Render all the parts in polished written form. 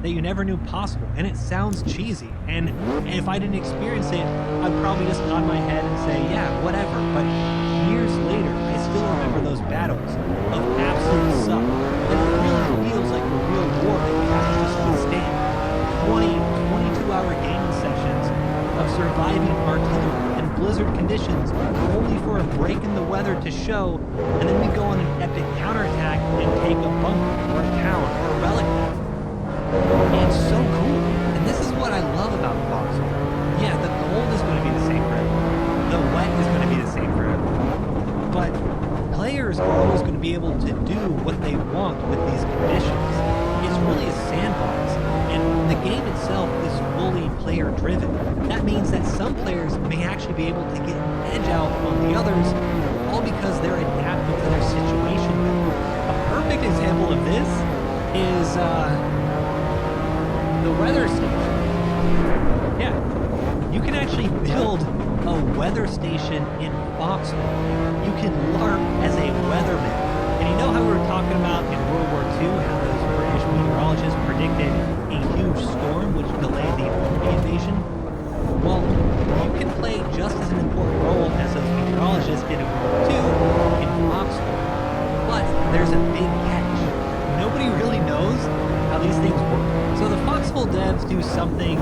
that you never knew possible, and it sounds cheesy. And if I didn't experience it, I'd probably just nod my head and say, yeah, whatever. But years later, I still remember those battles of absolute suck. And it really feels like a real war that you have to just withstand. 22-hour gaming sessions of surviving artillery and blizzard conditions, only for a break in the weather to show, and then we go on an epic counterattack and take a bunker or a town or a relic battle. It's so cool, and this is what I love about Foxhole. Yeah, the cold is going to be the same for everyone. The wet is going to be the same for everyone. But players are always going to be able to do what they want with these conditions. It's really a sandbox, and the game itself is fully player-driven. That means that some players may actually be able to get an edge out on the others, all because they're adapting to their situation better. A perfect example of this is the weather station. Yeah, you can actually build a weather station in Foxhole. You can LARP as a weatherman. And you know how we were talking about in World War II, how those British meteorologists predicted a huge storm which delayed the Normandy invasion? Well, you can play just as an important role as those meteorologists did in World War II in Foxhole. But there's a big catch. Nobody really knows how these things work. So the Foxhole devs do something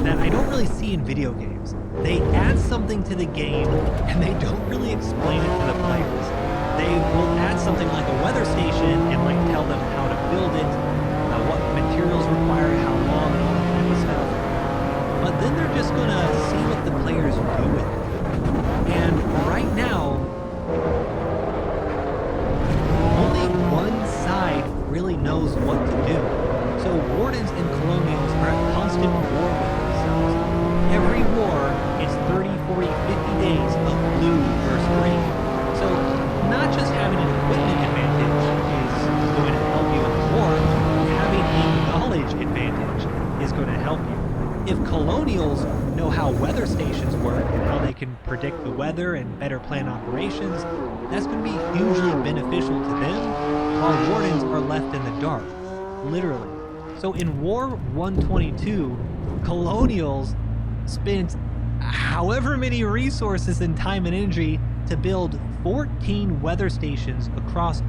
that I don't really see in video games. They add something to the game and they don't really explain it to the players. They will add something like a weather station and like tell them how to build it, what materials required, how long, and all that kind of stuff. But then they're just gonna see what the players do with it. And right now, only one side really knows what to do. So Wardens and Colonials are at constant war with themselves. Every war is 30, 40, 50 days of blue versus green. So not just having an equipment advantage is going to help you in the war, having a knowledge advantage is going to help you. If Colonials know how weather stations work and how they can predict the weather and better plan operations, that's going to be hugely beneficial to them, while Wardens are left in the dark, literally. So in War 122, Colonials spent however many resources and time and energy to build 14 weather stations across